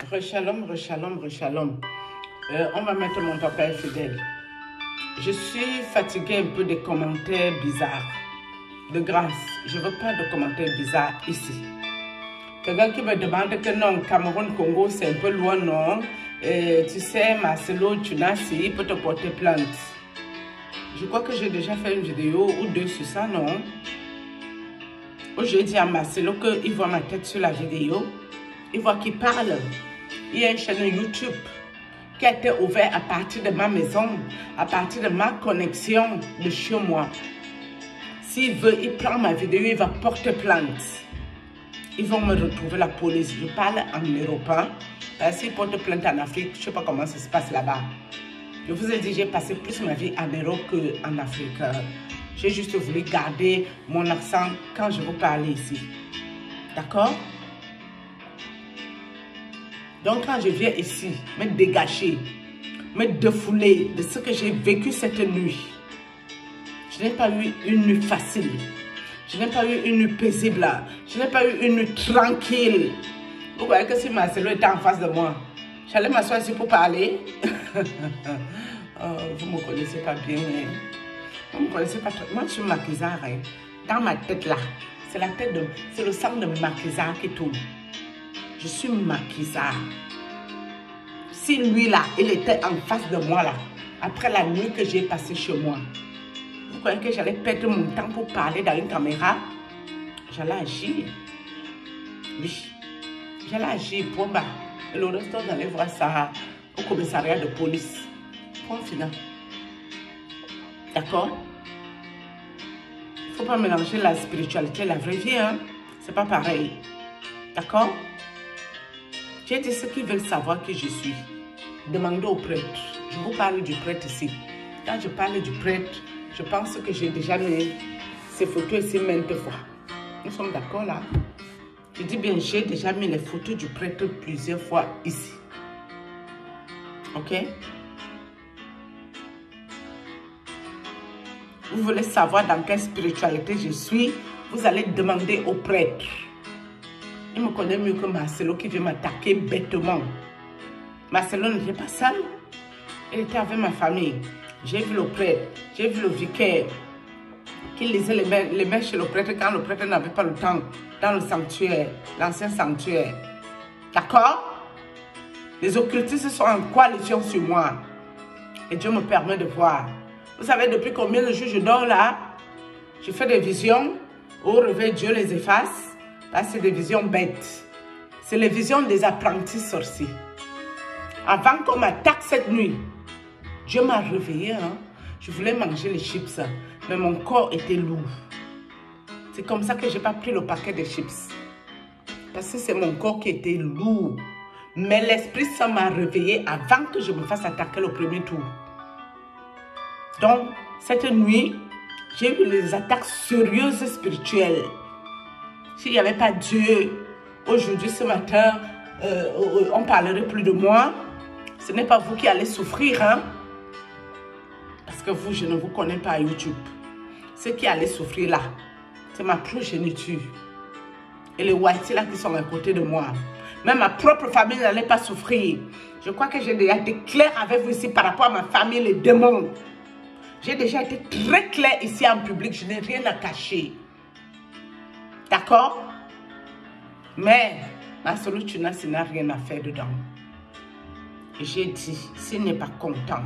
Rechalom, rechalom, rechalom. On va mettre mon papa fidèle. Je suis fatiguée un peu des commentaires bizarres. De grâce, je ne veux pas de commentaires bizarres ici. Quelqu'un qui me demande que non, Cameroun-Congo, c'est un peu loin, non. Tu sais, Marcelo Tunasi, il peut te porter plainte. Je crois que j'ai déjà fait une vidéo ou deux sur ça, non? Où j'ai dit à Marcelo qu'il voit ma tête sur la vidéo. Il voit qu'il parle. Il y a une chaîne YouTube qui a été ouverte à partir de ma maison, à partir de ma connexion de chez moi. S'il veut, il prend ma vidéo, il va porter plainte. Ils vont me retrouver la police. Je parle en européen. S'il porte plainte en Afrique, je ne sais pas comment ça se passe là-bas. Je vous ai dit, j'ai passé plus ma vie en Europe qu'en Afrique. J'ai juste voulu garder mon accent quand je vous parle ici. D'accord? Donc, quand je viens ici, me dégager, me défouler de ce que j'ai vécu cette nuit, je n'ai pas eu une nuit facile. Je n'ai pas eu une nuit paisible. Je n'ai pas eu une nuit tranquille. Vous voyez que si Marcelo était en face de moi, j'allais m'asseoir ici pour parler. Oh, vous ne me connaissez pas bien. Hein? Vous ne me connaissez pas trop. Moi, je suis maquisard. Hein? Dans ma tête là, c'est le sang de maquisard qui tourne. Je suis maquisard. Si lui là, il était en face de moi là, après la nuit que j'ai passée chez moi, vous croyez que j'allais perdre mon temps pour parler dans une caméra? J'allais agir. Oui. J'allais agir pour bas. Et le reste, j'allais voir ça au commissariat de police. Point final. D'accord? Il ne faut pas mélanger la spiritualité et la vraie vie. Hein? C'est pas pareil. D'accord? J'ai dit ceux qui veulent savoir qui je suis. Demandez au prêtre. Je vous parle du prêtre ici. Quand je parle du prêtre, je pense que j'ai déjà mis ces photos ici maintes fois. Nous sommes d'accord là? Je dis bien, j'ai déjà mis les photos du prêtre plusieurs fois ici. Ok? Vous voulez savoir dans quelle spiritualité je suis? Vous allez demander au prêtre. Il me connaît mieux que Marcelo qui vient m'attaquer bêtement. Marcelo n'était pas seul. Il était avec ma famille. J'ai vu le prêtre, j'ai vu le vicaire qui lisait les mains chez le prêtre quand le prêtre n'avait pas le temps dans le sanctuaire, l'ancien sanctuaire. D'accord? Les occultistes sont en coalition sur moi. Et Dieu me permet de voir. Vous savez depuis combien de jours je dors là? Je fais des visions. Au réveil, Dieu les efface. Là, c'est des visions bêtes. C'est les visions des apprentis sorciers. Avant qu'on m'attaque cette nuit, Dieu m'a réveillé. Hein? Je voulais manger les chips, mais mon corps était lourd. C'est comme ça que je n'ai pas pris le paquet de chips. Parce que c'est mon corps qui était lourd. Mais l'Esprit Saint m'a réveillé avant que je me fasse attaquer le premier tour. Donc, cette nuit, j'ai eu des attaques sérieuses spirituelles. S'il n'y avait pas Dieu, aujourd'hui, ce matin, on ne parlerait plus de moi. Ce n'est pas vous qui allez souffrir, hein? Parce que vous, je ne vous connais pas à YouTube. Ceux qui allaient souffrir là, c'est ma progéniture. Et les whites là qui sont à côté de moi. Même ma propre famille n'allait pas souffrir. Je crois que j'ai déjà été clair avec vous ici par rapport à ma famille, les démons. J'ai déjà été très clair ici en public. Je n'ai rien à cacher. D'accord? Mais Marcelo Tunasi n'a rien à faire dedans. J'ai dit, s'il n'est pas content,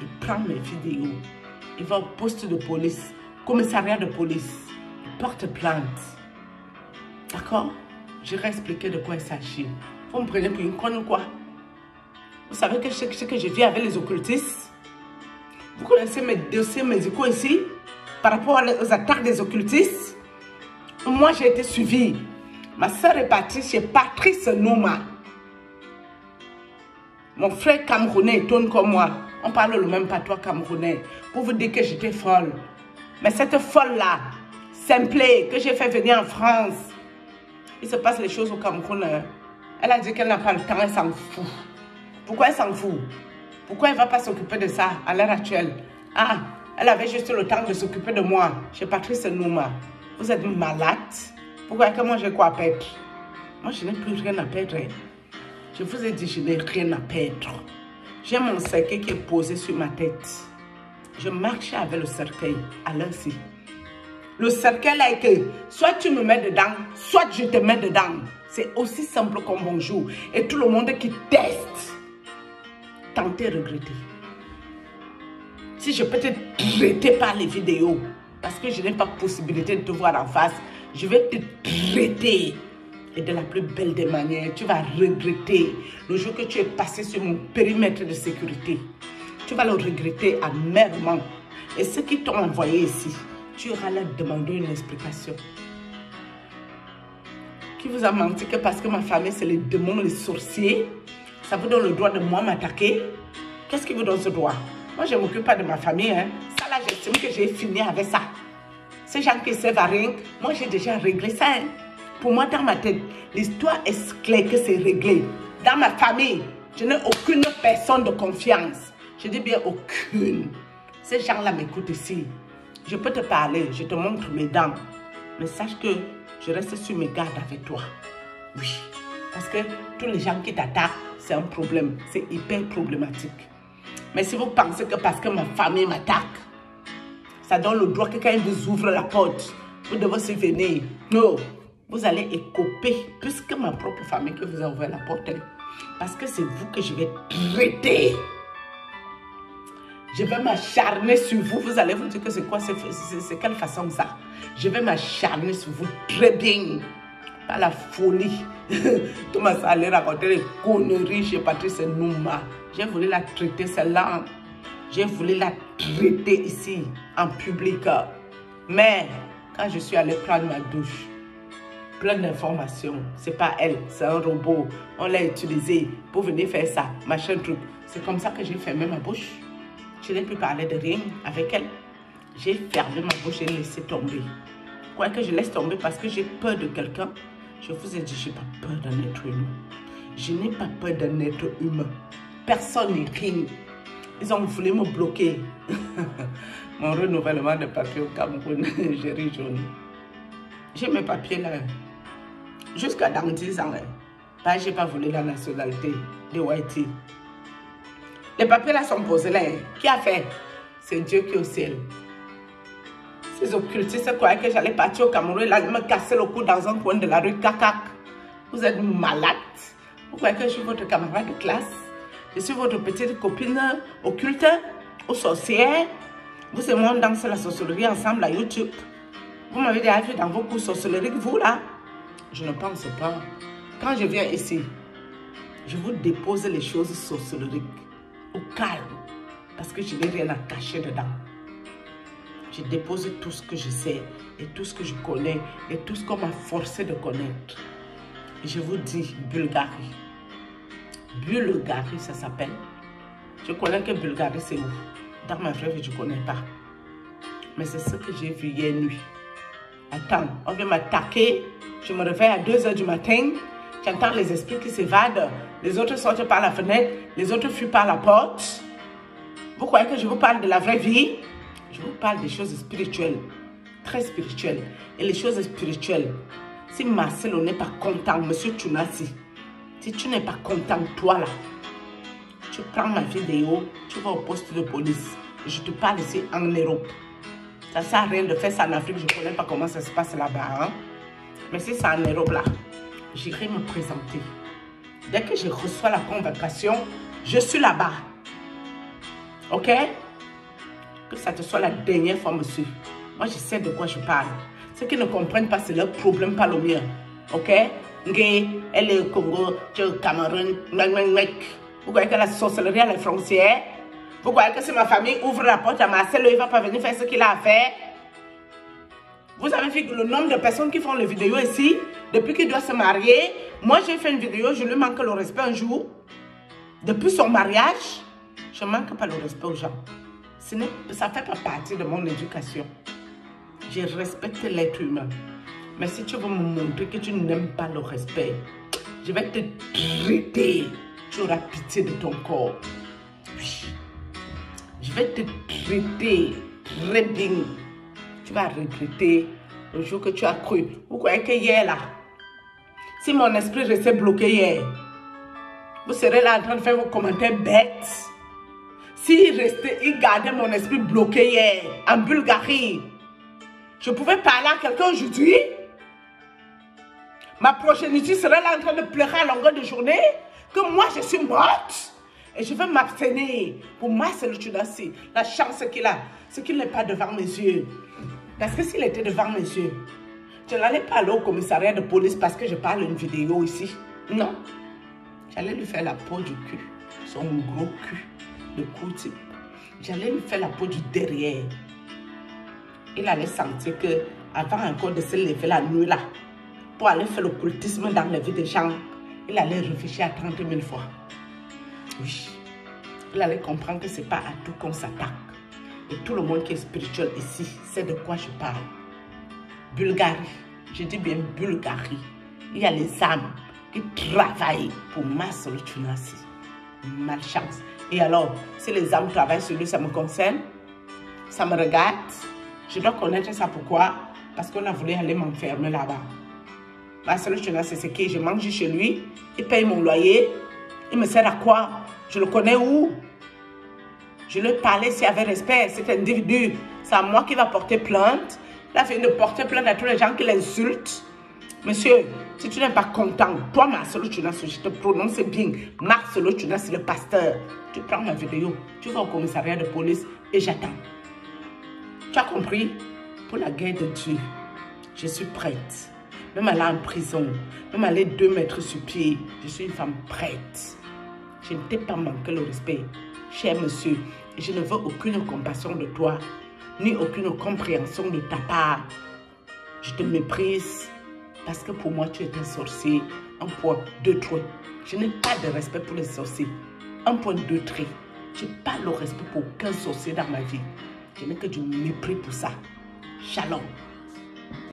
il prend mes vidéos, il va au poste de police, commissariat de police, il porte plainte. D'accord? Je vais expliquer de quoi il s'agit. Vous me prenez pour une conne ou quoi? Vous savez que ce que je vis avec les occultistes? Vous connaissez mes dossiers médicaux ici? Par rapport aux attaques des occultistes? Moi, j'ai été suivie. Ma soeur est partie chez Patrice Nouma. Mon frère camerounais étonne comme moi. On parle le même patois camerounais. Pour vous dire que j'étais folle. Mais cette folle-là, simplée, que j'ai fait venir en France, il se passe les choses au Cameroun. Elle a dit qu'elle n'a pas le temps, elle s'en fout. Pourquoi elle s'en fout? Pourquoi elle ne va pas s'occuper de ça à l'heure actuelle? Ah, elle avait juste le temps de s'occuper de moi chez Patrice Nouma. Vous êtes malade? Pourquoi que moi j'ai quoi à perdre? Moi je n'ai plus rien à perdre. Je vous ai dit, je n'ai rien à perdre. J'ai mon cercueil qui est posé sur ma tête. Je marchais avec le cercueil à l'heure-ci. Le cercueil a été, soit tu me mets dedans, soit je te mets dedans. C'est aussi simple comme bonjour. Et tout le monde qui teste, tentez regretter. Si je peux te traiter par les vidéos, parce que je n'ai pas possibilité de te voir en face, je vais te traiter. Et de la plus belle des manières, tu vas regretter le jour que tu es passé sur mon périmètre de sécurité. Tu vas le regretter amèrement. Et ceux qui t'ont envoyé ici, tu iras leur demander une explication. Qui vous a menti que parce que ma famille, c'est les démons, les sorciers, ça vous donne le droit de moi m'attaquer? Qu'est-ce qui vous donne ce droit? Moi, je ne m'occupe pas de ma famille. Hein. Ça, là, j'estime que j'ai fini avec ça. Ces gens qui servent à rien, moi, j'ai déjà réglé ça. Hein. Pour moi, dans ma tête, l'histoire est claire que c'est réglé. Dans ma famille, je n'ai aucune personne de confiance. Je dis bien aucune. Ces gens-là m'écoutent ici. Je peux te parler, je te montre mes dents. Mais sache que je reste sur mes gardes avec toi. Oui. Parce que tous les gens qui t'attaquent, c'est un problème. C'est hyper problématique. Mais si vous pensez que parce que ma famille m'attaque, ça donne le droit que quand ils vous ouvrent la porte, vous devez se venir. Non. Vous allez écoper plus que ma propre famille que vous a ouvert la porte. Parce que c'est vous que je vais traiter. Je vais m'acharner sur vous. Vous allez vous dire que c'est quoi, c'est quelle façon ça? Je vais m'acharner sur vous très bien. Pas la folie. Thomas allait raconter les conneries chez Patrice Nouma. J'ai voulu la traiter celle-là. J'ai voulu la traiter ici, en public. Mais quand je suis allée prendre ma douche, plein d'informations. C'est pas elle, c'est un robot. On l'a utilisé pour venir faire ça, machin truc. C'est comme ça que j'ai fermé ma bouche. Je n'ai plus parlé de rien avec elle. J'ai fermé ma bouche et laissé tomber. Quoique je laisse tomber parce que j'ai peur de quelqu'un. Je vous ai dit, je n'ai pas peur d'un être humain. Je n'ai pas peur d'un être humain. Personne n'est rien. Ils ont voulu me bloquer. Mon renouvellement de papier au Cameroun, j'ai ri jaune. J'ai mes papiers là. Jusqu'à dans 10 ans. Je n'ai pas voulu la nationalité de Haïti. Les papiers là sont posés là. Qui a fait? C'est Dieu qui est au ciel. Ces occultistes croyaient que j'allais partir au Cameroun. Là, ils me cassaient le cou dans un coin de la rue Cacac. Vous êtes malade. Vous croyez que je suis votre camarade de classe? Je suis votre petite copine occulte ou sorcière. Vous et moi, on danse la sorcellerie ensemble à YouTube. Vous m'avez déjà vu dans vos cours sorcelleriques, vous là? Je ne pense pas. Quand je viens ici, je vous dépose les choses sorcelleriques au calme. Parce que je n'ai rien à cacher dedans. Je dépose tout ce que je sais et tout ce que je connais et tout ce qu'on m'a forcé de connaître. Et je vous dis, Bulgarie. Bulgarie, ça s'appelle. Je connais que Bulgarie, c'est où? Dans ma rêve, je ne connais pas. Mais c'est ce que j'ai vu hier nuit. Attends, on vient m'attaquer. Je me réveille à 2 h du matin. J'entends les esprits qui s'évadent. Les autres sortent par la fenêtre. Les autres fuient par la porte. Vous croyez que je vous parle de la vraie vie? Je vous parle des choses spirituelles. Très spirituelles. Et les choses spirituelles. Si Marcelo n'est pas content, monsieur Tunasi, si tu n'es pas content, toi là, tu prends ma vidéo, tu vas au poste de police. Je te parle ici en Europe. Ça ne sert à rien de faire ça en Afrique. Je ne connais pas comment ça se passe là-bas. Hein? Mais si c'est en Europe là, j'irai me présenter. Dès que je reçois la convocation, je suis là-bas. Ok? Que ça te soit la dernière fois, monsieur. Moi, je sais de quoi je parle. Ceux qui ne comprennent pas, c'est leur problème, pas le mien. Ok? Elle est au Congo, tu es au Cameroun. Vous croyez que la sorcellerie à la frontière? Vous croyez que si ma famille ouvre la porte à Marcel, il ne va pas venir faire ce qu'il a à faire? Vous avez vu le nombre de personnes qui font les vidéos ici, depuis qu'il doit se marier. Moi, j'ai fait une vidéo, je lui manque le respect un jour. Depuis son mariage, je ne manque pas le respect aux gens. Ça ne fait pas partie de mon éducation. Je respecte l'être humain. Mais si tu veux me montrer que tu n'aimes pas le respect, je vais te traiter. Tu auras pitié de ton corps. Oui. Je vais te traiter très bien. Tu vas regretter le jour que tu as cru. Vous croyez que hier là, si mon esprit restait bloqué hier, Vous serez là en train de faire vos commentaires bêtes. Il gardait mon esprit bloqué hier, en Bulgarie, je pouvais parler à quelqu'un aujourd'hui. Ma progéniture serait là en train de pleurer à longueur de journée, que moi je suis morte. Et je vais m'abstenir. Pour moi, c'est le Tunasi. La chance qu'il a, c'est qu'il n'est pas devant mes yeux. Parce que s'il était devant mes yeux, je n'allais pas aller au commissariat de police parce que je parle une vidéo ici. Non. J'allais lui faire la peau du cul. Son gros cul. Le cou type. J'allais lui faire la peau du derrière. Il allait sentir que, avant encore de se lever la nuit là, pour aller faire l'occultisme dans la vie des gens, il allait réfléchir à 30 000 fois. Oui, il allait comprendre que ce n'est pas à tout qu'on s'attaque. Et tout le monde qui est spirituel ici sait de quoi je parle. Bulgarie, je dis bien Bulgarie. Il y a les âmes qui travaillent pour masser le Tunasi. Malchance. Et alors, si les âmes travaillent sur lui, ça me concerne, ça me regarde. Je dois connaître ça. Pourquoi? Parce qu'on a voulu aller m'enfermer là-bas. Masser le Tunasi, c'est qui? Je mange chez lui, il paye mon loyer. Il me sert à quoi? Je le connais où? Je lui ai parlé s'il y avait respect. Cet individu, c'est à moi qui va porter plainte. Il a fait de porter plainte à tous les gens qui l'insultent. Monsieur, si tu n'es pas content, toi, Marcelo Tunasi, je te prononce bien. Marcelo Tunasi, le pasteur. Tu prends ma vidéo, tu vas au commissariat de police et j'attends. Tu as compris? Pour la guerre de Dieu, je suis prête. Même aller en prison, même aller 2 mètres sur pied, je suis une femme prête. Je ne t'ai pas manqué le respect, cher monsieur. Et je ne veux aucune compassion de toi, ni aucune compréhension de ta part. Je te méprise parce que pour moi, tu es un sorcier. Un point, 2 traits. Je n'ai pas de respect pour les sorciers. Un point, 2 traits. Je n'ai pas le respect pour aucun sorcier dans ma vie. Je n'ai que du mépris pour ça. Shalom.